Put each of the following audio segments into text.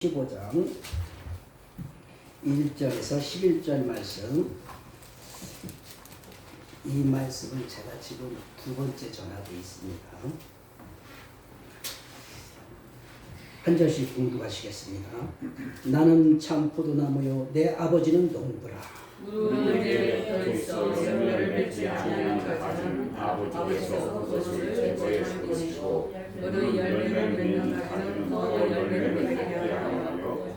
15장 1절에서 11절 말씀. 이 말씀을 제가 지금 두 번째 전하고 있습니다. 한 절씩 공부하시겠습니다. 나는 참 포도나무요 내 아버지는 농부라. 무릇 벌써 열매를 맺지 아니한 가지는 아버지께서 그것을 제거해 주시고 너는 열매를 맺는 가지는 더 열매를 맺게 하여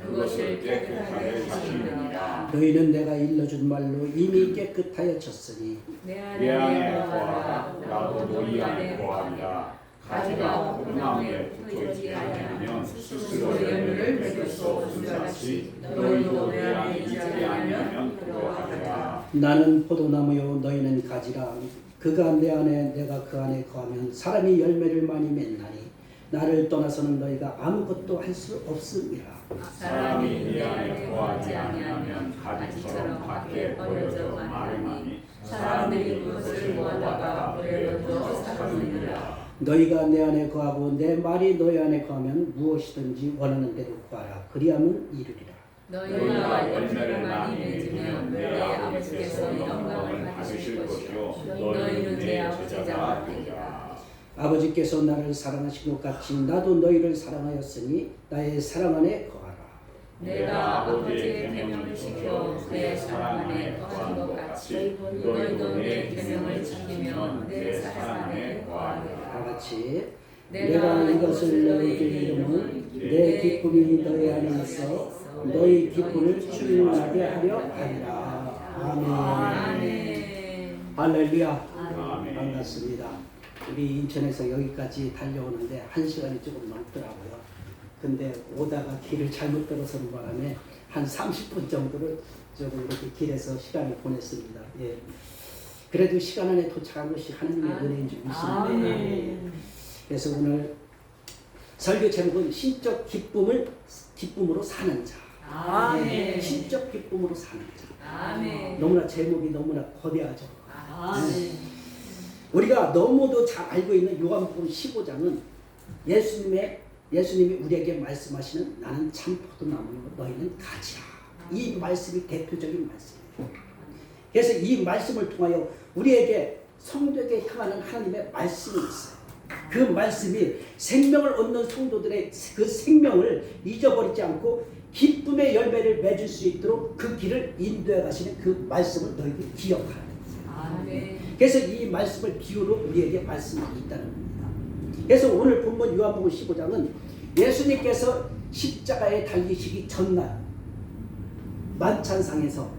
그것을 깨끗하게 하시느니라. 너희는 내가 일러준 말로 이미 깨끗하여 졌으니 내 안에 거하라. 나도 너희 안에 거하리라. 가지가 포도나무에 붙어있지 아니하면 스스로 열매를 맺을 수 없는 같이 너희도 내 안에 있지 아니하면 그러하리라. 나는 포도나무요 너희는 가지라. 그가 내 안에 내가 그 안에 거하면 사람이 열매를 많이 맺나니 나를 떠나서는 너희가 아무것도 할 수 없음이라. 사람이 네 안에 거하지 아니하면 가지처럼 밖에 버려져 마르니 사람들이 그것을 모아다가 버려져 사느니라. 너희가 내 안에 거하고 내 말이 너희 안에 거하면 무엇이든지 원하는 대로 구하라. 그리하면 이루리라. 너희가 열매를 많이 맺으면 내 아버지께서 영광을 받으실 것이요 너희는 내 제자가 되리라. 아버지께서 나를 사랑하신 것 같이 나도 너희를 사랑하였으니 나의 사랑 안에 거하라. 내가 아버지의 계명을 지켜 내 사랑 안에 거한 것 같이 너희도 내 계명을 지키면 내 사랑 안에 거하리라. 다 같이 내가 이것을 너희에게 이름은 내 기쁨이 너희 안에 있어 너희 기쁨을 충만하게 하려 하리라. 아멘. 할렐루야. 반갑습니다. 우리 인천에서 여기까지 달려오는데 1시간이 조금 넘더라고요. 근데 오다가 길을 잘못 들어서는 바람에 한 30분 정도를 조금 이렇게 길에서 시간을 보냈습니다. 예. 그래도 시간 안에 도착한 것이 하나님의 은혜인 줄 믿습니다. 그래서 오늘 설교 제목은 신적 기쁨으로 사는 자. 예. 신적 기쁨으로 사는 자. 너무나 제목이 너무나 거대하죠. 우리가 너무도 잘 알고 있는 요한복음 15장은 예수님이 우리에게 말씀하시는 나는 참 포도나무요 너희는 가지라. 이 말씀이 대표적인 말씀이에요. 그래서 이 말씀을 통하여 우리에게 성도에게 향하는 하나님의 말씀이 있어요. 그 말씀이 생명을 얻는 성도들의 그 생명을 잊어버리지 않고 기쁨의 열매를 맺을 수 있도록 그 길을 인도해 가시는 그 말씀을 너희들이 기억하는 거예요. 그래서 이 말씀을 비유로 우리에게 말씀이 있다는 겁니다. 그래서 오늘 본문 요한복음 15장은 예수님께서 십자가에 달리시기 전날 만찬상에서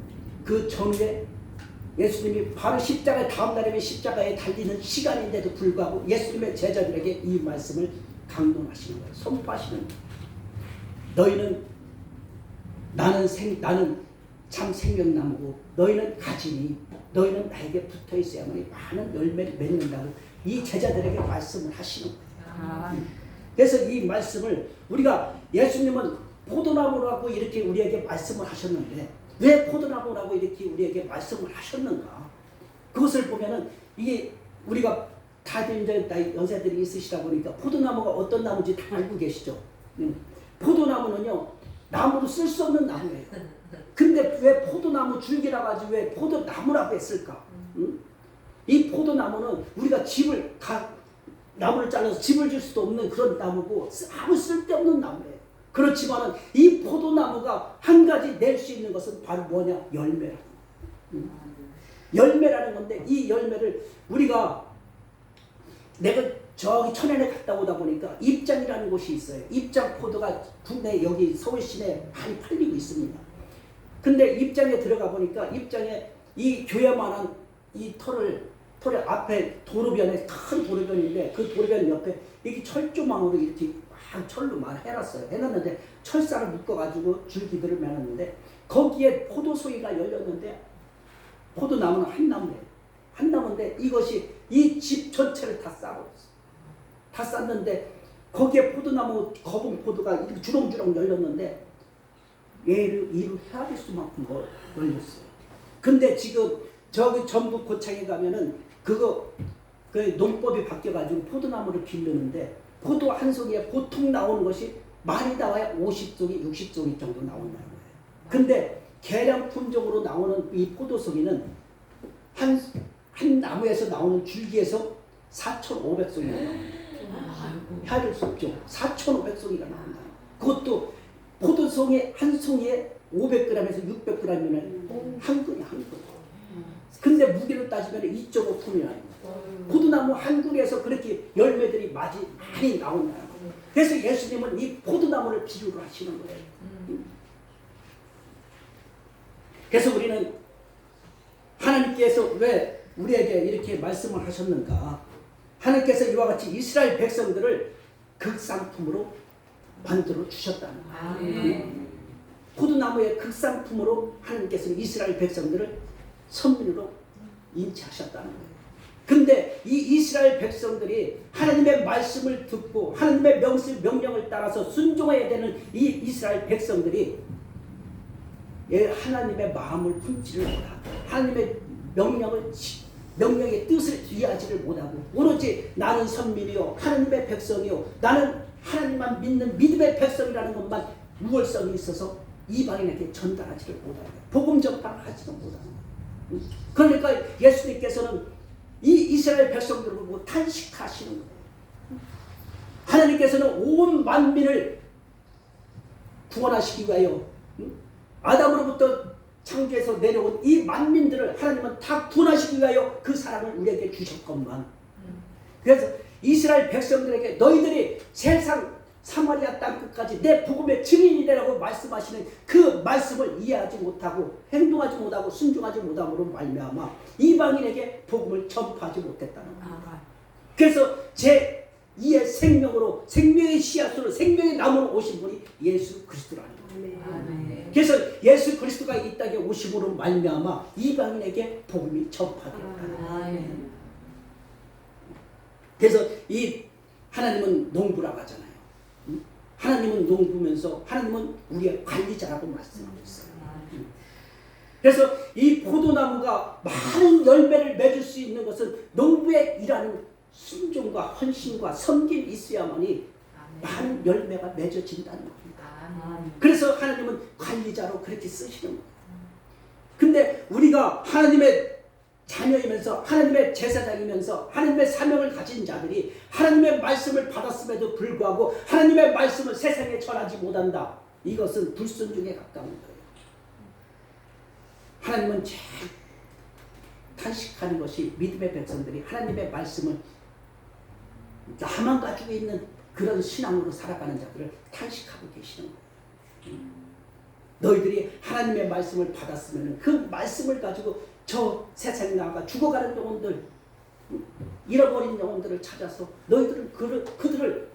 그 전후에 예수님이 바로 십자가의 다음 날이면 십자가에 달리는 시간인데도 불구하고 예수님의 제자들에게 이 말씀을 강론하시는 거예요. 선포하시는 거예요. 너희는 나는 참 생명나무고 너희는 가지니 너희는 나에게 붙어 있어야만 많은 열매를 맺는다고 이 제자들에게 말씀을 하시는 거예요. 그래서 이 말씀을 우리가 예수님은 포도나무라고 이렇게 우리에게 말씀을 하셨는데 왜 포도나무라고 이렇게 우리에게 말씀을 하셨는가? 그것을 보면은 이게 우리가 다들 이제 연세들이 있으시다 보니까 포도나무가 어떤 나무인지 다 알고 계시죠? 포도나무는요 나무로 쓸 수 없는 나무예요. 근데 왜 포도나무 줄기라 가지고 왜 포도나무라고 했을까? 이 포도나무는 우리가 나무를 잘라서 집을 줄 수도 없는 그런 나무고 아무 쓸데없는 나무예요. 그렇지만 이 포도나무가 한 가지 낼 수 있는 것은 바로 뭐냐? 열매라는 거예요. 열매라는 건데 이 열매를 우리가 내가 저기 천안에 갔다 오다 보니까 입장이라는 곳이 있어요. 입장 포도가 국내 여기 서울 시내에 많이 팔리고 있습니다. 근데 입장에 들어가 보니까 입장에 이 교회만한 이 털의 앞에 도로변에 큰 도로변인데 그 도로변 옆에 이렇게 철조망으로 이렇게 철로 해놨어요. 해놨는데 철사를 묶어가지고 줄기들을 매놨는데 거기에 포도송이가 열렸는데 포도나무는 한 나무예요. 한 나무인데 이것이 이 집 전체를 다 싸버렸어요. 다 쌌는데 거기에 포도나무 거북 포도가 이렇게 주렁주렁 열렸는데 얘를 해야 될 수만큼 열렸어요. 근데 지금 저기 전북 고창에 가면은 그 농법이 바뀌어가지고 포도나무를 기르는데 포도 한 송이에 보통 나오는 것이 많이 나와야 50송이 60송이 정도 나온다는 거예요. 근데 계량 품종으로 나오는 이 포도송이는 한 나무에서 나오는 줄기에서 4,500송이가 나옵니다. 헤아릴 수 없죠. 4,500송이가 나온다. 그것도 포도송이 한 송이에 500g에서 600g이면 한 근이 한 근. 근데 무게로 따지면 2.5톤이라는 거예요. 포도나무 한 근에서 그렇게 열매들이 많이 나온다는 거예요. 그래서 예수님은 이 포도나무를 비유로 하시는 거예요. 그래서 우리는 하나님께서 왜 우리에게 이렇게 말씀을 하셨는가? 하나님께서 이와 같이 이스라엘 백성들을 극상품으로 만들어 주셨다는 거예요. 포도나무의 극상품으로 하나님께서는 이스라엘 백성들을 선민으로 인치하셨다는 거예요. 근데 이 이스라엘 백성들이 하나님의 말씀을 듣고 하나님의 명령을 따라서 순종해야 되는 이 이스라엘 백성들이 하나님의 마음을 품지를 못하고 하나님의 명령의 뜻을 이해하지를 못하고 오로지 나는 선민이요 하나님의 백성이요 나는 하나님만 믿는 믿음의 백성이라는 것만 우월성이 있어서 이방인에게 전달하지를 못하고 복음 전파를 하지도 못하고 그러니까 예수님께서는 이 이스라엘 백성들을 보고 탄식하시는 거예요. 하나님께서는 온 만민을 구원하시기 위하여 아담으로부터 창조해서 내려온 이 만민들을 하나님은 다 구원하시기 위하여 그 사랑을 우리에게 주셨건만 그래서 이스라엘 백성들에게 너희들이 세상 사마리아 땅끝까지 내 복음의 증인이라고 말씀하시는 그 말씀을 이해하지 못하고 행동하지 못하고 순종하지 못함으로 말미암아 이방인에게 복음을 전파하지 못했다는 겁니다. 그래서 제 2의 생명으로 생명의 씨앗으로 생명의 나무로 오신 분이 예수 그리스도라는 겁니다. 그래서 예수 그리스도가 이 땅에 오심으로 말미암아 이방인에게 복음이 전파되었다. 그래서 이 하나님은 농부라고 하잖아요. 하나님은 농부면서 하나님은 우리의 관리자라고 말씀하고 있어요. 그래서 이 포도나무가 많은 열매를 맺을 수 있는 것은 농부의 일하는 순종과 헌신과 섬김이 있어야만이 많은 열매가 맺어진다는 겁니다. 그래서 하나님은 관리자로 그렇게 쓰시는 거예요. 근데 우리가 하나님의 자녀이면서 하나님의 제사장이면서 하나님의 사명을 가진 자들이 하나님의 말씀을 받았음에도 불구하고 하나님의 말씀을 세상에 전하지 못한다. 이것은 불순종에 가까운 거예요. 하나님은 제일 탄식하는 것이 믿음의 백성들이 하나님의 말씀을 나만 가지고 있는 그런 신앙으로 살아가는 자들을 탄식하고 계시는 거예요. 너희들이 하나님의 말씀을 받았으면 그 말씀을 가지고 저 세상에 나가 죽어가는 영혼들 잃어버린 영혼들을 찾아서 너희들은 그들을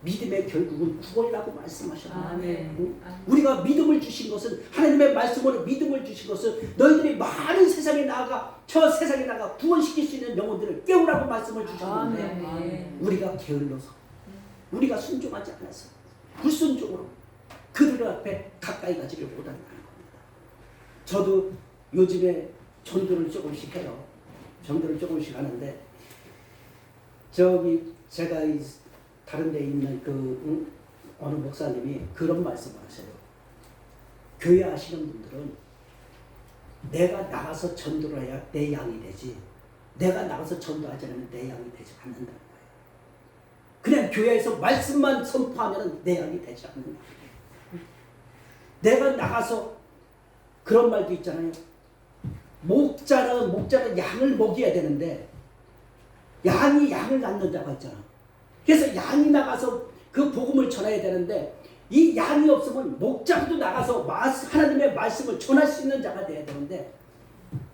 믿음의 결국은 구원이라고 말씀하셨는데 우리가 믿음을 주신 것은 하나님의 말씀으로 믿음을 주신 것은 너희들이 많은 세상에 나가 저 세상에 나가 구원시킬 수 있는 영혼들을 깨우라고 말씀을 주셨는데 우리가 게을러서 우리가 순종하지 않아서 불순종으로 그들 앞에 가까이 가지를 못한다는 겁니다. 저도 요즘에 전도를 조금씩 해요. 전도를 조금씩 하는데 저기 제가 다른 데 있는 어느 목사님이 그런 말씀을 하세요. 교회 하시는 분들은 내가 나가서 전도를 해야 내 양이 되지 내가 나가서 전도하지 않으면 내 양이 되지 않는다는 거예요. 그냥 교회에서 말씀만 선포하면 내 양이 되지 않는 거예요. 내가 나가서 그런 말도 있잖아요. 목자는 양을 먹여야 되는데 양이 양을 낳는 자가 있잖아. 그래서 양이 나가서 그 복음을 전해야 되는데 이 양이 없으면 목자도 나가서 하나님의 말씀을 전할 수 있는 자가 돼야 되는데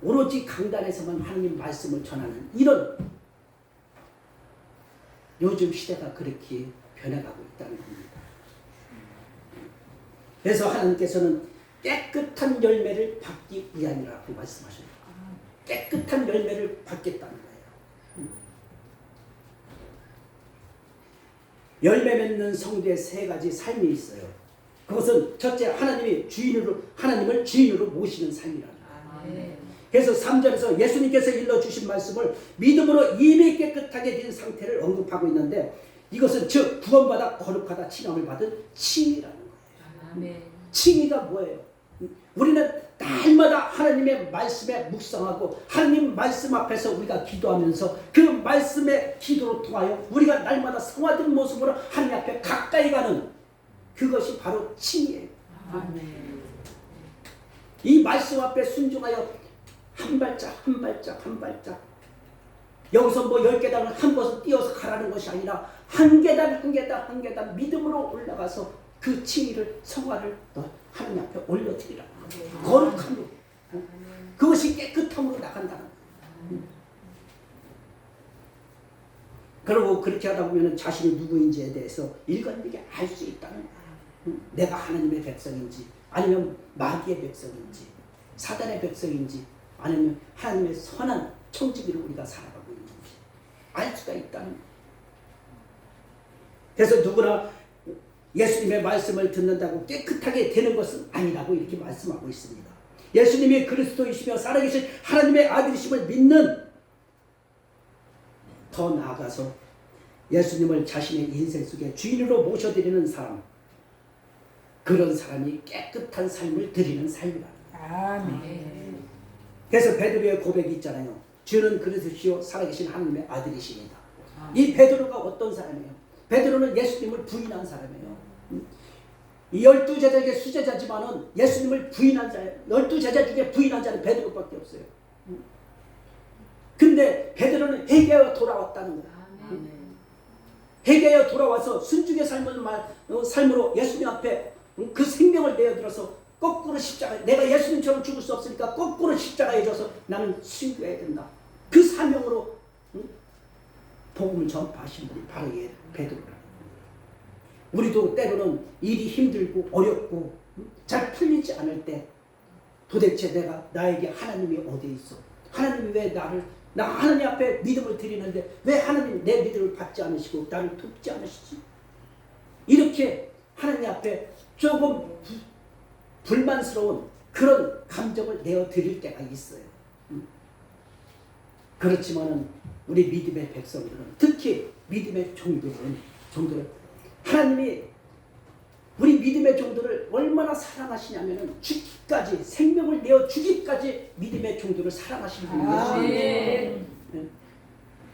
오로지 강단에서만 하나님 말씀을 전하는 이런 요즘 시대가 그렇게 변해가고 있다는 겁니다. 그래서 하나님께서는 깨끗한 열매를 받기 위함이라고 말씀하셔요. 깨끗한 열매를 받겠다는 거예요. 열매 맺는 성도의 세 가지 삶이 있어요. 그것은 첫째 하나님을 주인으로 모시는 삶이라는 거예요. 그래서 3절에서 예수님께서 일러주신 말씀을 믿음으로 이미 깨끗하게 된 상태를 언급하고 있는데 이것은 즉 구원받아 거룩하다 칭함을 받은 칭이라는 거예요. 아멘. 칭의가 뭐예요? 우리는 날마다 하나님의 말씀에 묵상하고 하나님 말씀 앞에서 우리가 기도하면서 그 말씀의 기도로 통하여 우리가 날마다 성화된 모습으로 하나님 앞에 가까이 가는 그것이 바로 칭의예요. 아멘. 이 말씀 앞에 순종하여 한 발짝 한 발짝 한 발짝 여기서 뭐 10계단을 한 번에 뛰어서 가라는 것이 아니라 한 계단 한 계단 한 계단 믿음으로 올라가서 그 칭의를 성화를 하나님 앞에 올려드리라는 거예요. 거룩함으로 그것이 깨끗함으로 나간다는 거예요. 그리고 그렇게 하다 보면 자신이 누구인지에 대해서 일관되게 알 수 있다는 거예요. 내가 하나님의 백성인지 아니면 마귀의 백성인지 사단의 백성인지 아니면 하나님의 선한 청지기를 우리가 살아가고 있는지 알 수가 있다는 거예요. 그래서 누구나 예수님의 말씀을 듣는다고 깨끗하게 되는 것은 아니라고 이렇게 말씀하고 있습니다. 예수님이 그리스도이시며 살아계신 하나님의 아들이심을 믿는, 더 나아가서 예수님을 자신의 인생 속에 주인으로 모셔드리는 사람, 그런 사람이 깨끗한 삶을 드리는 삶이다. 아멘. 그래서 베드로의 고백이 있잖아요. 주는 그리스도시요 살아계신 하나님의 아들이십니다. 이 베드로가 어떤 사람이에요? 베드로는 예수님을 부인한 사람이에요. 이 12제자에게 수제자지만은 예수님을 부인한 자예요. 12제자 중에 부인한 자는 베드로밖에 없어요. 근데 베드로는 회개하여 돌아왔다는 거예요. 회개하여 돌아와서 순종의 삶으로 예수님 앞에 그 생명을 내어들어서 거꾸로 십자가에, 내가 예수님처럼 죽을 수 없으니까 거꾸로 십자가에 져서 나는 순교해야 된다. 그 사명으로 복음을 전파하신 분이 바로 베드로라는 거예요. 우리도 때로는 일이 힘들고 어렵고 잘 풀리지 않을 때 도대체 나에게 하나님이 어디에 있어? 하나님이 왜 나 하나님 앞에 믿음을 드리는데 왜 하나님 내 믿음을 받지 않으시고 나를 돕지 않으시지? 이렇게 하나님 앞에 조금 불만스러운 그런 감정을 내어드릴 때가 있어요. 그렇지만은 우리 믿음의 백성들은, 특히 믿음의 종들은 하나님이 우리 믿음의 종들을 얼마나 사랑하시냐면은 죽기까지, 생명을 내어 주기까지 믿음의 종들을 사랑하시는 분이에요.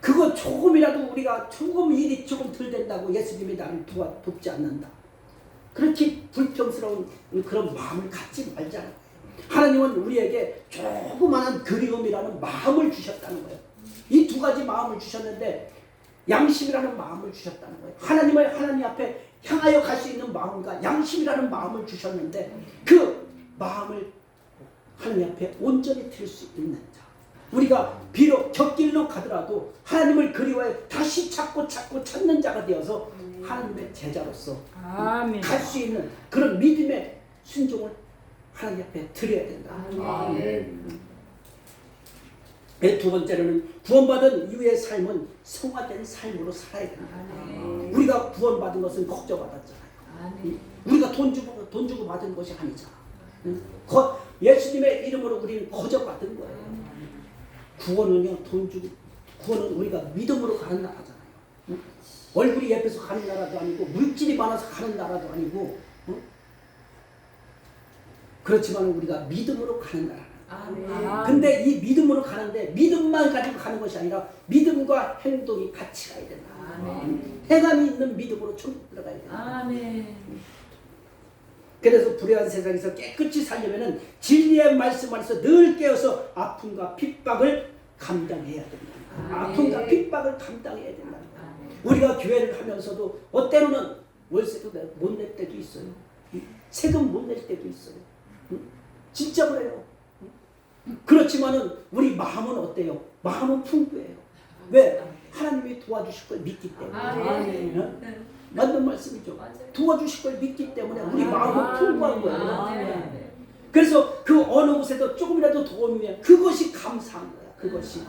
그거 조금이라도 우리가 조금 일이 조금 덜 된다고 예수님이 나를 돕지 않는다. 그렇게 불평스러운 그런 마음을 갖지 말자는 거예요. 하나님은 우리에게 조그마한 그리움이라는 마음을 주셨다는 거예요. 이 두 가지 마음을 주셨는데 양심이라는 마음을 주셨다는 거예요. 하나님을 하나님 앞에 향하여 갈 수 있는 마음과 양심이라는 마음을 주셨는데 그 마음을 하나님 앞에 온전히 드릴 수 있는 자, 우리가 비록 곁길로 가더라도 하나님을 그리워해 다시 찾고 찾는 자가 되어서 하나님의 제자로서 갈 수 있는 그런 믿음의 순종을 하나님 앞에 드려야 된다. 두 번째로는 구원받은 이후의 삶은 성화된 삶으로 살아야 된다. 우리가 구원받은 것은 걱정받았잖아요. 우리가 돈 주고 받은 것이 아니잖아. 예수님의 이름으로 우리는 거저받은 거예요. 구원은요, 구원은 우리가 믿음으로 가는 나라잖아요. 얼굴이 예뻐서 가는 나라도 아니고 물질이 많아서 가는 나라도 아니고, 그렇지만 우리가 믿음으로 가는 나라. 근데 이 믿음으로 가는데 믿음만 가지고 가는 것이 아니라 믿음과 행동이 같이 가야 된다. 행함이 있는 믿음으로 좀 들어가야 된다. 그래서 불의한 세상에서 깨끗이 살려면은 진리의 말씀 안에서 늘 깨어서 아픔과 핍박을 감당해야 된다. 아픔과 핍박을 감당해야 된다. 우리가 교회를 하면서도 때로는 월세도 못 낼 때도 있어요. 세금 못 낼 때도 있어요. 진짜 그래요. 그렇지만은 우리 마음은 어때요? 마음은 풍부해요. 왜? 하나님이 도와주실 걸 믿기 때문에. 맞는 말씀이죠. 도와주실 걸 믿기 때문에 우리 마음은 풍부한 거예요. 그래서 그 어느 곳에도 조금이라도 도움이면 그것이 감사한 거야. 그것이.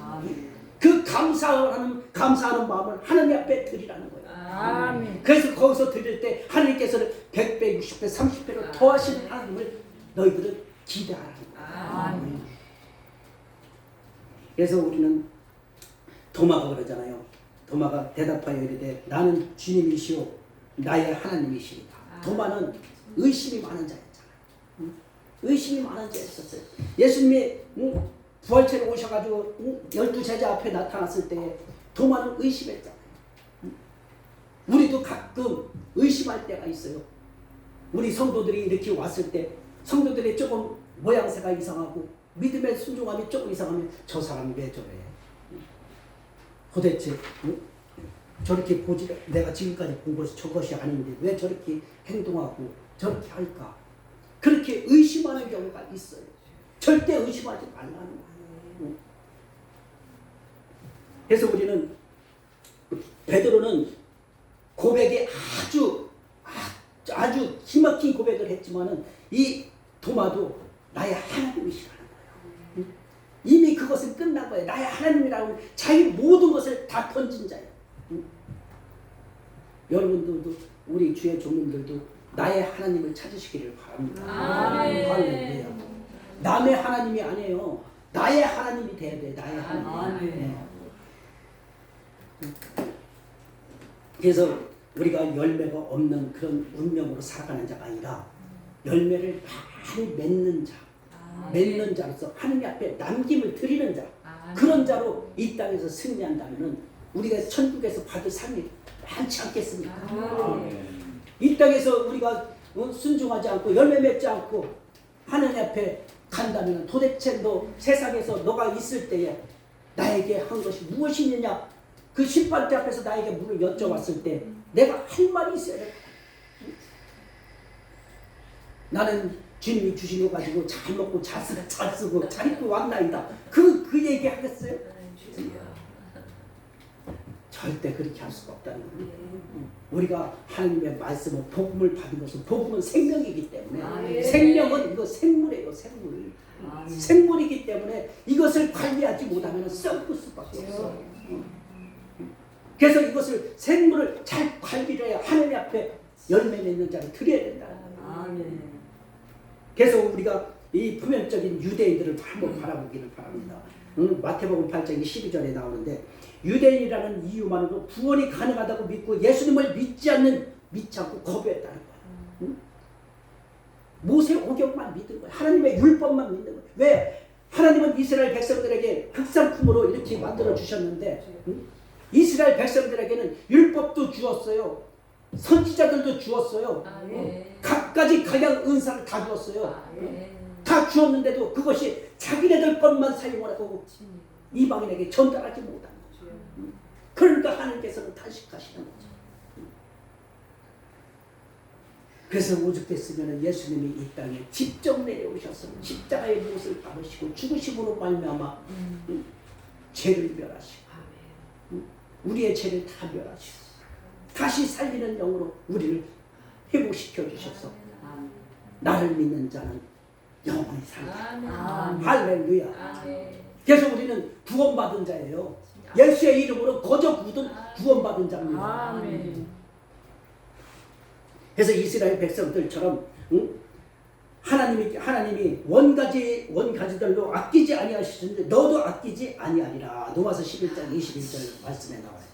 그 감사하는 마음을 하나님 앞에 드리라는 거예요. 그래서 거기서 드릴 때 하나님께서는 100배, 60배, 30배로 더하신 하나님을 너희들은 기대하라는 거예요. 그래서 우리는 도마가 그러잖아요. 도마가 대답하여 이르되 나는 주님이시오 나의 하나님이시니라. 도마는 의심이 많은 자였잖아요. 의심이 많은 자였었어요. 예수님이 부활체로 오셔가지고 12제자 앞에 나타났을 때 도마는 의심했잖아요. 우리도 가끔 의심할 때가 있어요. 우리 성도들이 이렇게 왔을 때 성도들이 조금 모양새가 이상하고 믿음의 순종함이 조금 이상하면 저 사람이 왜 저래? 도대체 저렇게 보지 내가 지금까지 본 것이 저것이 아닌데 왜 저렇게 행동하고 저렇게 할까? 그렇게 의심하는 경우가 있어요. 절대 의심하지 말라는 거예요. 그래서 우리는 베드로는 고백에 아주 기막힌 고백을 했지만은 이 도마도 나의 하나님이시라는 거예요. 이미 그것은 끝난 거예요. 나의 하나님이라고 자기 모든 것을 다 던진 자예요. 여러분들도 우리 주의 종님들도 나의 하나님을 찾으시기를 바랍니다. 할렐루야. 남의 하나님이 아니에요. 나의 하나님이 돼야 돼. 나의 하나님. 네. 그래서 우리가 열매가 없는 그런 운명으로 살아가는 자가 아니라 열매를 많이 맺는 자, 맺는 자로서 하나님 앞에 남김을 드리는 자, 그런 자로 이 땅에서 승리한다면 우리가 천국에서 받을 삶이 많지 않겠습니까? 이 땅에서 우리가 순종하지 않고 열매 맺지 않고 하나님 앞에 간다면 도대체 너 세상에서 너가 있을 때에 나에게 한 것이 무엇이느냐, 그 심판대 앞에서 나에게 물을 여쭤봤을 때 내가 할 말이 있어야 돼. 나는 주님이 주신 거 가지고 잘 먹고 잘 쓰고 잘 입고 왔나이다. 그 얘기 하겠어요? 절대 그렇게 할 수가 없다는 거예요. 우리가 하나님의 말씀을 복음을 받은 것은 복음은 생명이기 때문에 생명은 이거 생물이에요. 생물. 생물이기 때문에 이것을 관리하지 못하면 썩을 수밖에 없어요. 그래서 이것을 생물을 잘 관리를 해야 하나님 앞에 열매 맺는 자를 드려야 된다는 거예요. 그래서 우리가 이 표면적인 유대인들을 한번 바라보기를 바랍니다. 마태복음 8장 12절에 나오는데 유대인이라는 이유만으로 구원이 가능하다고 믿고 예수님을 믿지 않고 거부했다는 거예요. 모세 오경만 믿은 거예요. 하나님의 율법만 믿는 거예요. 왜? 하나님은 이스라엘 백성들에게 흑산품으로 이렇게 만들어 주셨는데 이스라엘 백성들에게는 율법도 주었어요. 선지자들도 주었어요. 각가지 각양 은사를 다 주었어요. 다 주었는데도 그것이 자기네들 것만 사용하고 이방인에게 전달하지 못한 거죠. 그러니까 하나님께서는 탄식하시는 거죠. 그래서 오죽했으면 예수님이 이 땅에 직접 내려오셔서 십자가의 못을 받으시고 죽으심으로 말미암아 죄를 멸하시고 우리의 죄를 다 멸하시고 다시 살리는 영으로 우리를 회복시켜 주셔서 나를 믿는 자는 영원히 산다. 할렐루야. 그래서 우리는 구원받은 자예요. 예수의 이름으로 거저 굳은 구원받은 자입니다. 그래서 이스라엘 백성들처럼 하나님이 원가지들로 아끼지 아니하시는데 너도 아끼지 아니하리라. 로마서 11장 21절 말씀에 나와요.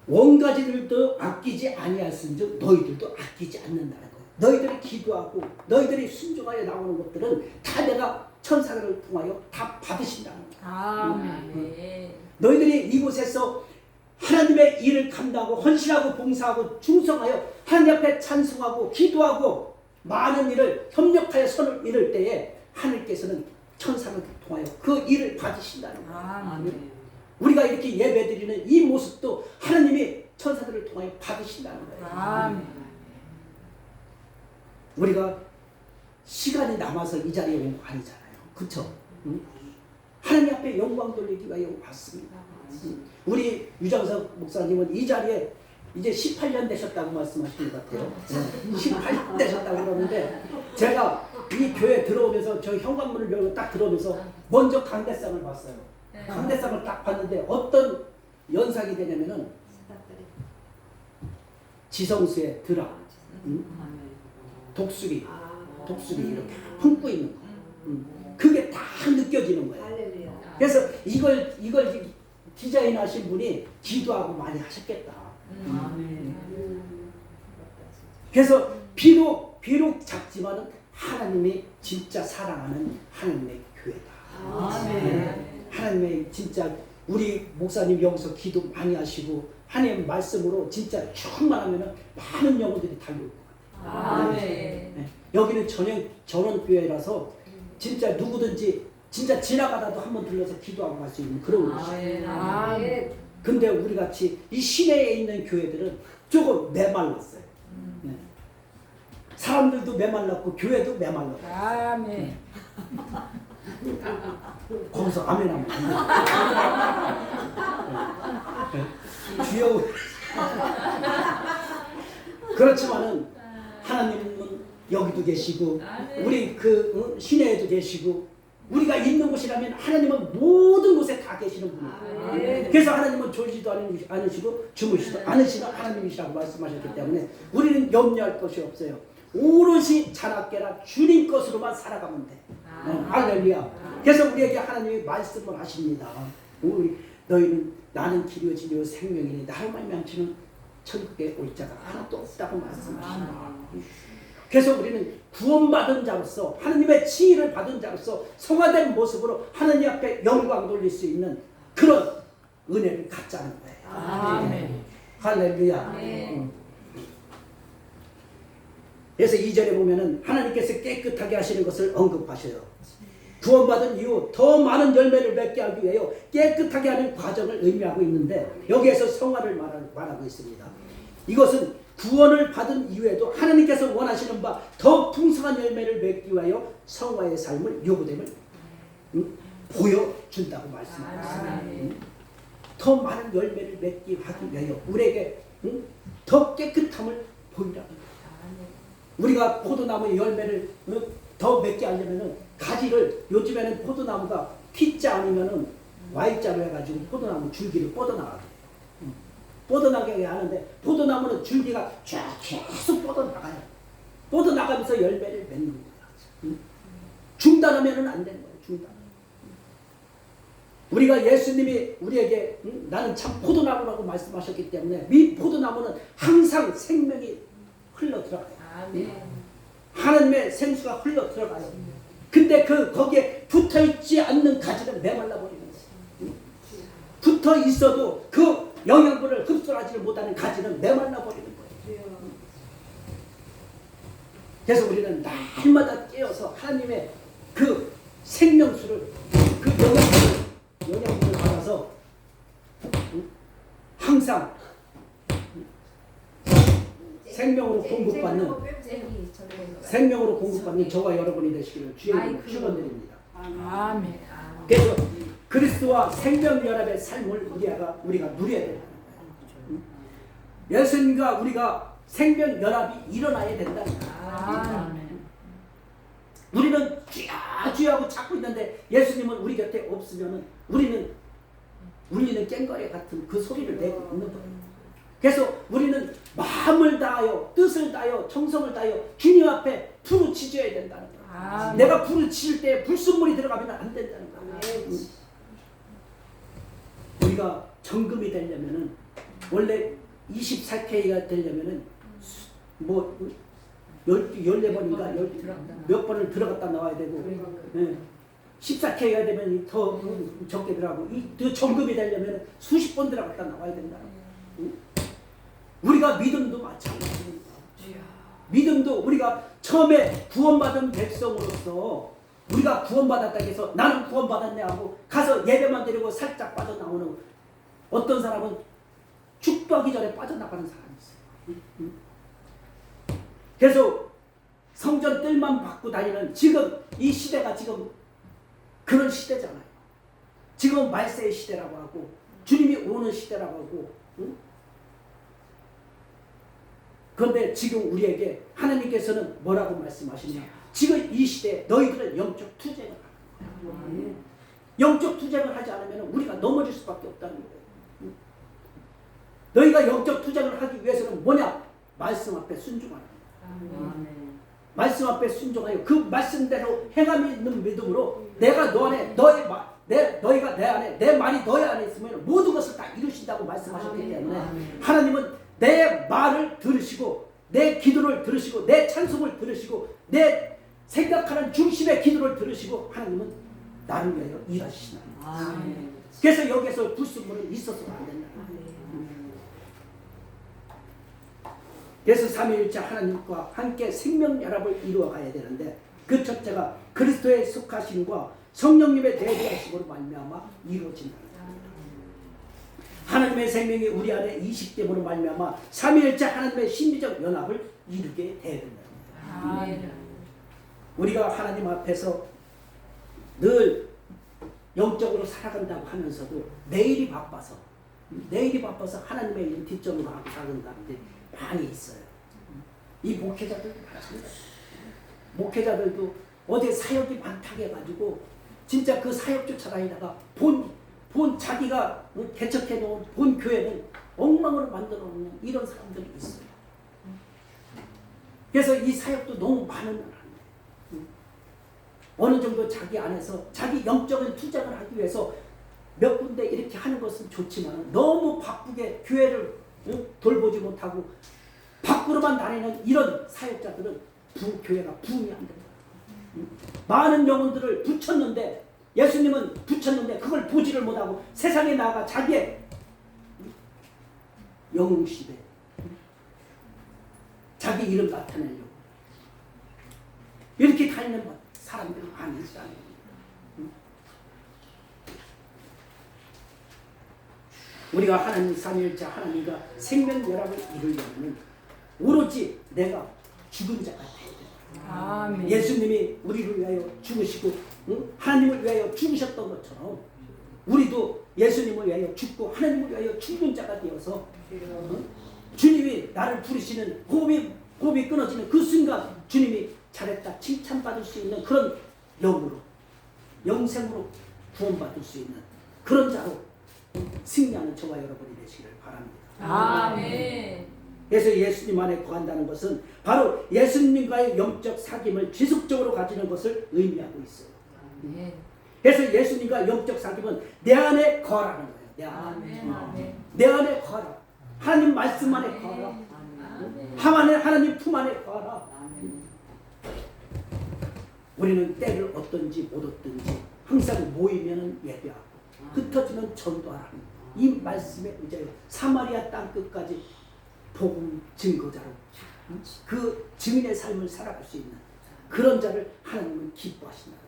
원가지들도 아끼지 아니하신즉 너희들도 아끼지 않는다는 거예요. 너희들이 기도하고 너희들이 순종하여 나오는 것들은 다 내가 천사를 통하여 다 받으신다는 거예요. 너희들이 이곳에서 하나님의 일을 감당하고 헌신하고 봉사하고 충성하여 하나님 앞에 찬송하고 기도하고 많은 일을 협력하여 선을 이룰 때에 하나님께서는 천사를 통하여 그 일을 받으신다는 거예요. 우리가 이렇게 예배드리는 이 모습도 하나님이 천사들을 통하여 받으신다는 거예요. 우리가 시간이 남아서 이 자리에 온 거 아니잖아요. 그렇죠? 하나님 앞에 영광 돌리기 위하여 왔습니다. 우리 유정석 목사님은 이 자리에 이제 18년 되셨다고 말씀하시는 것 같아요. 18년 되셨다고 그러는데 제가 이 교회 들어오면서 저 현관문을 열고 딱 들어오면서 먼저 강대상을 봤어요. 강대상을 딱 봤는데 어떤 연상이 되냐면은 지성수의 드라, 독수리 이렇게 품고 있는 거. 그게 다 느껴지는 거예요. 그래서 이걸 디자인하신 분이 기도하고 많이 하셨겠다. 그래서 비록 작지만은 하나님이 진짜 사랑하는 하나님의 교회다. 하나님의 진짜 우리 목사님 여기서 기도 많이 하시고 하나님 말씀으로 진짜 충만하면은 많은 영혼들이 달려올 것 같아요. 네. 여기는 전원교회라서 진짜 누구든지 진짜 지나가다도 한번 들려서 기도하고 갈 수 있는 그런 곳이에요. 근데 우리 같이 이 시내에 있는 교회들은 조금 메말랐어요. 네. 사람들도 메말랐고 교회도 메말랐고. 거기서 아멘 하면 안 돼. 주여. 그렇지만은 하나님은 여기도 계시고 우리 그 시내에도 계시고 우리가 있는 곳이라면 하나님은 모든 곳에 다 계시는 분이에요. 그래서 하나님은 졸지도 않으시고 주무시도 않으시는 하나님이시라고 말씀하셨기 때문에 우리는 염려할 것이 없어요. 오롯이 자나깨나 주님 것으로만 살아가면 돼. 할렐루야. 그래서 우리에게 하나님이 말씀을 하십니다. 너희는 나는 길이요 진리요 생명이니 나를 말미암지는 천국에 올 자가 하나도 없다고 말씀하십니다. 그래서 우리는 구원받은 자로서 하나님의 지위를 받은 자로서 성화된 모습으로 하나님 앞에 영광 돌릴 수 있는 그런 은혜를 갖자는 거예요. 할렐루야. 그래서 2절에 보면은 하나님께서 깨끗하게 하시는 것을 언급하셔요. 구원받은 이후 더 많은 열매를 맺게 하기 위하여 깨끗하게 하는 과정을 의미하고 있는데 여기에서 성화를 말하고 있습니다. 이것은 구원을 받은 이후에도 하나님께서 원하시는 바 더 풍성한 열매를 맺기 위하여 성화의 삶을 요구됨을 보여준다고 말씀하셨습니다. 더 많은 열매를 맺기 하기 위하여 우리에게 더 깨끗함을 보이라는 거예요. 우리가 포도나무의 열매를 더 맺게 하려면은 가지를 요즘에는 포도나무가 T자 아니면은 Y자로 해가지고 포도나무 줄기를 뻗어나가게 뻗어나가게 하는데 포도나무는 줄기가 쫙 계속 뻗어나가요. 뻗어나가면서 열매를 맺는 거예요. 중단하면은 안 되는 거예요. 중단. 우리가 예수님이 우리에게 나는 참 포도나무라고 말씀하셨기 때문에 이 포도나무는 항상 생명이 흘러 들어가요. 하나님의 생수가 흘러 들어가요. 근데 거기에 붙어 있지 않는 가지는 메말라 버리는 거예요. 붙어 있어도 그 영양분을 흡수하지 못하는 가지는 메말라 버리는 거예요. 그래서 우리는 날마다 깨어서 하나님의 그 생명수를 그 영양분을 받아서 항상 생명으로 공급받는 저와 여러분이 되시기를 주의 축원드립니다. 아멘. 그래서 그리스도와 생명연합의 삶을 우리가 누려야 된다는 거예요. 예수님과 우리가 생명연합이 일어나야 된다는 거예요. 우리는 주야주야하고 찾고 있는데 예수님은 우리 곁에 없으면 우리는 울리는 꽹과리 같은 그 소리를 내고 있는 거예요. 그래서 우리는 마음을 다하여 뜻을 다하여 정성을 다하여 주님 앞에 부르짖어야 된다는 거예요. 내가 부르짖을 때 불순물이 들어가면 안 된다는 거예요. 우리가 정금이 되려면은 원래 24K가 되려면은 뭐 14번인가 몇 번을 들어갔다 나와야 되고 14K가 되면 더 적게 들어가고 이 정금이 되려면 수십 번 들어갔다 나와야 된다는 거예요. 우리가 믿음도 마찬가지입니다. 믿음도 우리가 처음에 구원받은 백성으로서 우리가 구원받았다 해서 나는 구원받았네 하고 가서 예배만 드리고 살짝 빠져나오는 어떤 사람은 축도하기 전에 빠져나가는 사람이 있어요. 그래서 성전 뜰만 받고 다니는 지금 이 시대가 지금 그런 시대잖아요. 지금 말세의 시대라고 하고 주님이 오는 시대라고 하고 그런데 지금 우리에게 하나님께서는 뭐라고 말씀하시냐? 지금 이 시대에 너희들은 영적 투쟁을 하는 거야. 영적 투쟁을 하지 않으면 우리가 넘어질 수밖에 없다는 거예요. 너희가 영적 투쟁을 하기 위해서는 뭐냐? 말씀 앞에 순종하는 거야. 말씀 앞에 순종하여 그 말씀대로 행함이 있는 믿음으로 내가 너 안에 너의 너희가 내 안에, 내 말이 너희 안에 있으면 모든 것을 다 이루신다고 말씀하셨기 때문에 하나님은 내 말을 들으시고 내 기도를 들으시고 내 찬송을 들으시고 내 생각하는 중심의 기도를 들으시고 하나님은 나를 위하여 일하시나. 그래서 여기서 불순물은 있어서는 안 된다. 그래서 삼위일체 하나님과 함께 생명연합을 이루어 가야 되는데 그 첫째가 그리스도의 속하심과 성령님의 대리하심으로 말미암아 이루어진다. 하나님의 생명이 우리 안에 이식됨으로 말미암아 삼위일체 하나님의 심리적 연합을 이루게 돼야 된다. 우리가 하나님 앞에서 늘 영적으로 살아간다고 하면서도 내일이 바빠서 하나님의 일 뒷전으로 하고 사는 사람들이 많이 있어요. 이 목회자들도 마찬가지예요. 목회자들도 어디 사역이 많다고 해가지고 진짜 그 사역 쫓아다니다가 본 자기가 개척해 놓은 본 교회는 엉망으로 만들어 놓는 이런 사람들이 있어요. 그래서 이 사역도 너무 많은 어느 정도 자기 안에서 자기 영적인 투쟁을 하기 위해서 몇 군데 이렇게 하는 것은 좋지만 너무 바쁘게 교회를 돌보지 못하고 밖으로만 다니는 이런 사역자들은 교회가 부흥이 안 된다. 많은 영혼들을 붙였는데 예수님은 붙였는데 그걸 보지를 못하고 세상에 나가 자기의 영웅시대 자기 이름 나타내려고 이렇게 다니는 사람들이 많이 있어요. 우리가 하나님 삼위일체 하나님과 생명연합을 이루려면 오로지 내가 죽은 자가 돼야 돼. 예수님이 우리를 위하여 죽으시고 하나님을 위하여 죽으셨던 것처럼 우리도 예수님을 위하여 죽고 하나님을 위하여 죽는 자가 되어서 주님이 나를 부르시는 호흡이 끊어지는 그 순간 주님이 잘했다 칭찬받을 수 있는 그런 영으로 영생으로 구원받을 수 있는 그런 자로 승리하는 저와 여러분이 되시기를 바랍니다. 아멘. 그래서 예수님 안에 거한다는 것은 바로 예수님과의 영적 사귐을 지속적으로 가지는 것을 의미하고 있어요. 그래서 예수님과 영적 사귐은 내 안에 거하라는 거예요. 내 안에 거하라. 하나님 말씀 안에 거하라. 하나님 품 안에 거하라. 우리는 때를 얻든지 못 얻든지 항상 모이면 예배하고 흩어지면 전도하라는 이 말씀에 의지하여 사마리아 땅 끝까지 복음 증거자로 그 증인의 삶을 살아갈 수 있는 그런 자를 하나님은 기뻐하신다.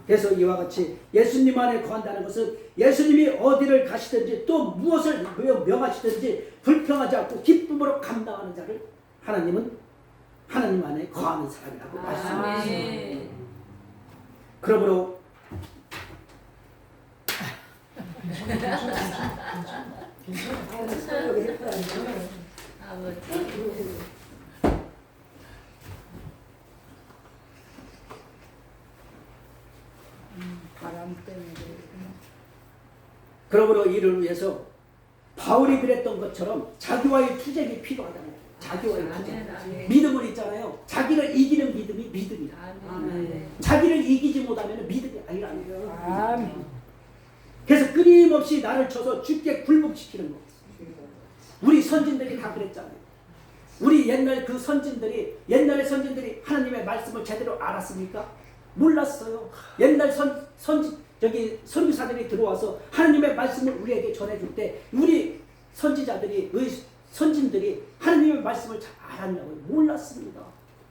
그래서 이와 같이 예수님 안에 거한다는 것은 예수님이 어디를 가시든지 또 무엇을 명하시든지 불평하지 않고 기쁨으로 감당하는 자를 하나님은 하나님 안에 거하는 사람이라고 말씀하셨습니다. 그러므로 그러므로 이를 위해서 바울이 그랬던 것처럼 자기와의 투쟁이 필요하다는 거예요. 자기와의 투쟁. 믿음을 있잖아요. 자기를 이기는 믿음이 믿음이다. 자기를 이기지 못하면 믿음이 아니라는. 그래서 끊임없이 나를 쳐서 죽게 굴복시키는 거. 우리 선진들이 다 그랬잖아요. 우리 옛날 그 선진들이 옛날의 선진들이 하나님의 말씀을 제대로 알았습니까? 몰랐어요. 옛날 선지사들이 들어와서 하나님의 말씀을 우리에게 전해줄 때 우리 선진들이 하나님의 말씀을 잘 알았냐고요? 몰랐습니다.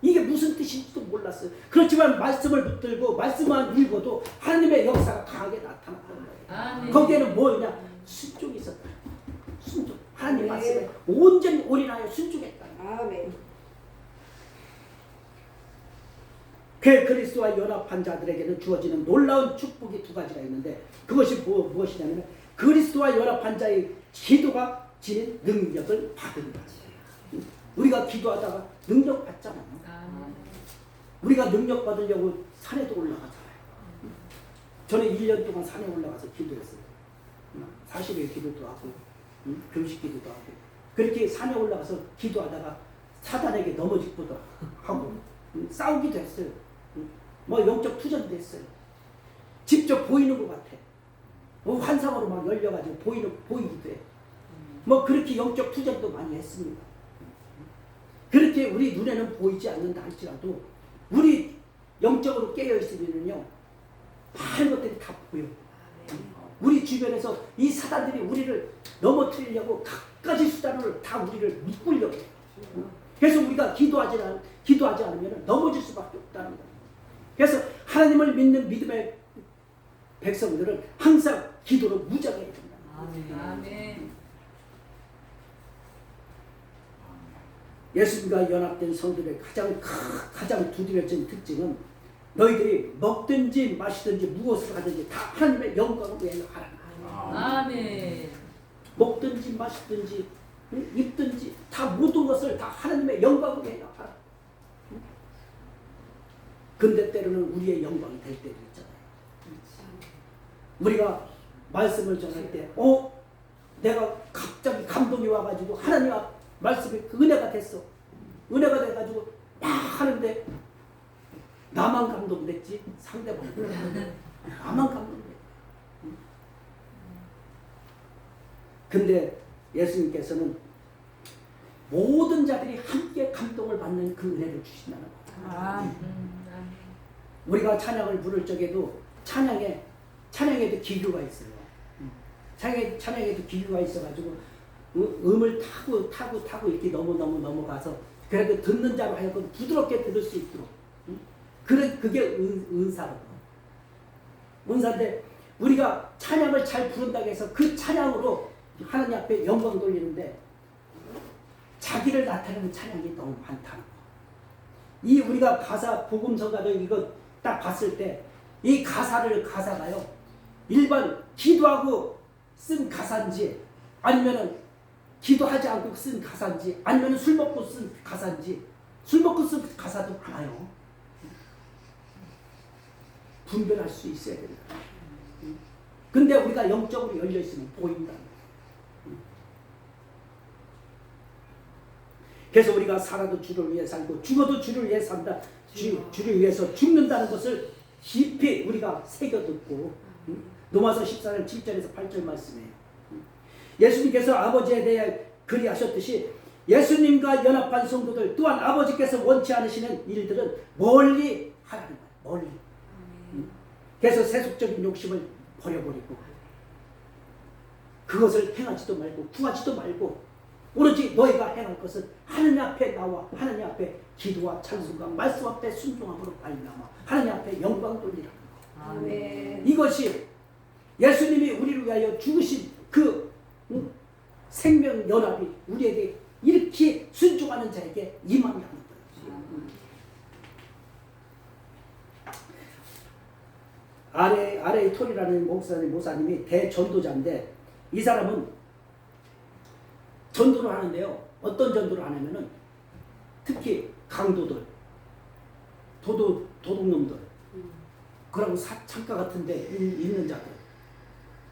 이게 무슨 뜻인지도 몰랐어요. 그렇지만 말씀을 붙들고 말씀만 읽어도 하나님의 역사가 강하게 나타났다는 거예요. 거기에는 뭐냐? 순종이 있었다. 순종. 하나님 말씀에 온전히 올인하여 순종했다. 그리스도와 연합한 자들에게는 주어지는 놀라운 축복이 두 가지가 있는데 그것이 무엇이냐면 그리스도와 연합한 자의 기도가 지닌 능력을 받은 거예요. 우리가 기도하다가 능력 받잖아요. 우리가 능력 받으려고 산에도 올라가잖아요. 저는 1년 동안 산에 올라가서 기도했어요. 40일 기도도 하고 금식 기도도 하고 그렇게 산에 올라가서 기도하다가 사단에게 넘어지기도 하고 싸우기도 했어요. 뭐 영적 투전도 했어요. 직접 보이는 것 같아. 뭐 환상으로 막 열려가지고 보이기도 해. 뭐 그렇게 영적 투쟁도 많이 했습니다. 그렇게 우리 눈에는 보이지 않는다 할지라도 우리 영적으로 깨어 있으면요 많은 것들이 다 보여. 우리 주변에서 이 사단들이 우리를 넘어뜨리려고 갖가지 수단을 다 우리를 묶으려고 해요. 그래서 우리가 기도하지 않으면 넘어질 수밖에 없다는 거예요. 그래서 하나님을 믿는 믿음의 백성들은 항상 기도로 무장해야 된다. 아멘. 예수님과 연합된 성도들의 가장 두드러진 특징은 너희들이 먹든지 마시든지 무엇을 하든지 다 하나님의 영광을 위하여 하라. 아멘. 먹든지 마시든지 입든지 다 모든 것을 다 하나님의 영광을 위하여 하라. 근데 때로는 우리의 영광이 될 때도 있잖아요. 우리가 말씀을 전할 때 내가 갑자기 감동이 와가지고 하나님 앞 말씀이 그 은혜가 됐어. 은혜가 돼가지고 막 하는데 나만 감동됐지 상대방 나만 감동됐지. 근데 예수님께서는 모든 자들이 함께 감동을 받는 그 은혜를 주신다는 거예요. 우리가 찬양을 부를 적에도 찬양에도 기교가 있어요. 찬양에도 기교가 있어가지고 음을 타고 이렇게 넘어가서 그래도 듣는 자로 하여금 부드럽게 들을 수 있도록 그게 은사거든요. 은사인데 우리가 찬양을 잘 부른다고 해서 그 찬양으로 하나님 앞에 영광 돌리는데 자기를 나타내는 찬양이 너무 많다는 거. 이 우리가 가사 복음서가도 이거 딱 봤을 때 이 가사가요 일반 기도하고 쓴 가사인지 아니면은 기도하지 않고 쓴 가사인지 아니면 술 먹고 쓴 가사인지 술 먹고 쓴 가사도 많아요. 분별할 수 있어야 된다. 근데 우리가 영적으로 열려 있으면 보인다. 그래서 우리가 살아도 주를 위해 살고 죽어도 주를 위해 산다. 주를 위해서 죽는다는 것을 깊이 우리가 새겨듣고 로마서 14장 7절에서 8절 말씀이에요. 예수님께서 아버지에 대해 그리하셨듯이 예수님과 연합한 성도들 또한 아버지께서 원치 않으시는 일들은 멀리 하라는 거예요. 멀리. 그래서 세속적인 욕심을 버려버리고 그것을 행하지도 말고 구하지도 말고 오로지 너희가 행할 것은 하나님 앞에 나와 하나님 앞에 기도와 찬송과 말씀 앞에 순종함으로 말미암아 하나님 앞에 영광 돌리라는 거. 아멘. 이것이 예수님이 우리를 위하여 죽으신 그 생명 연합이 우리에게 이렇게 순종하는 자에게 임함이 하는 거예요. 아레이 톨이라는 목사님이 대전도자인데 이 사람은 전도를 하는데요. 어떤 전도를 하냐면은 특히 강도들, 도둑놈들, 그리고 창가 같은 데 있는 자들,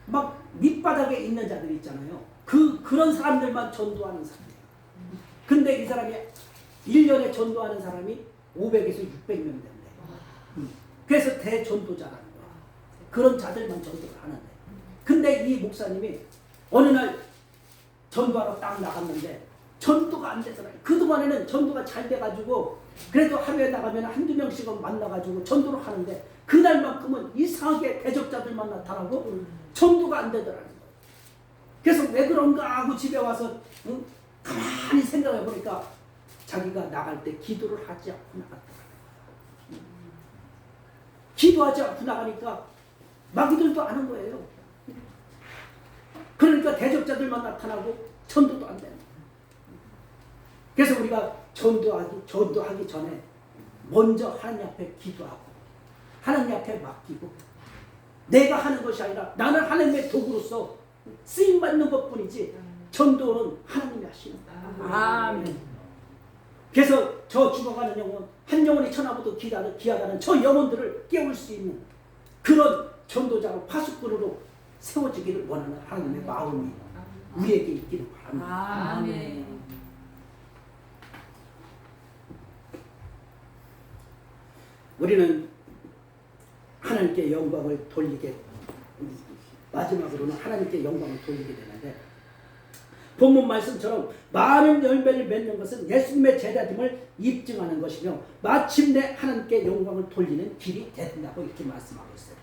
막 밑바닥에 있는 자들 있잖아요. 그런 사람들만 전도하는 사람이에요. 근데 이 사람이 1년에 전도하는 사람이 500에서 600명 된대요. 그래서 대전도자라는 거예요. 그런 자들만 전도를 하는데. 근데 이 목사님이 어느 날 전도하러 딱 나갔는데 전도가 안 되더라고요. 그동안에는 전도가 잘 돼가지고 그래도 하루에 나가면 한두 명씩은 만나가지고 전도를 하는데 그날만큼은 이상하게 대적자들만 나타나고 전도가 안 되더라는 거예요. 그래서 왜 그런가 하고 집에 와서 가만히 생각해 보니까 자기가 나갈 때 기도를 하지 않고 나갔더라고요. 기도하지 않고 나가니까 마귀들도 아는 거예요. 그러니까 대적자들만 나타나고 전도도 안 되는 거예요. 그래서 우리가 전도하기 전에 먼저 하나님 앞에 기도하고 하나님 앞에 맡기고 내가 하는 것이 아니라 나는 하나님의 도구로서 쓰임받는 것뿐이지 전도는 하나님이 하시는 거예요. 아멘. 그래서 저 죽어가는 영혼 한 영혼이 천하보다 귀하다는 저 영혼들을 깨울 수 있는 그런 전도자로 파수꾼으로 세워지기를 원하는 하나님의 마음이 우리에게 있기를 바랍니다. 아멘. 우리는 하나님께 영광을 돌리게, 마지막으로는 하나님께 영광을 돌리게 되는데, 본문 말씀처럼 많은 열매를 맺는 것은 예수님의 제자됨을 입증하는 것이며 마침내 하나님께 영광을 돌리는 길이 된다고 이렇게 말씀하고 있어요.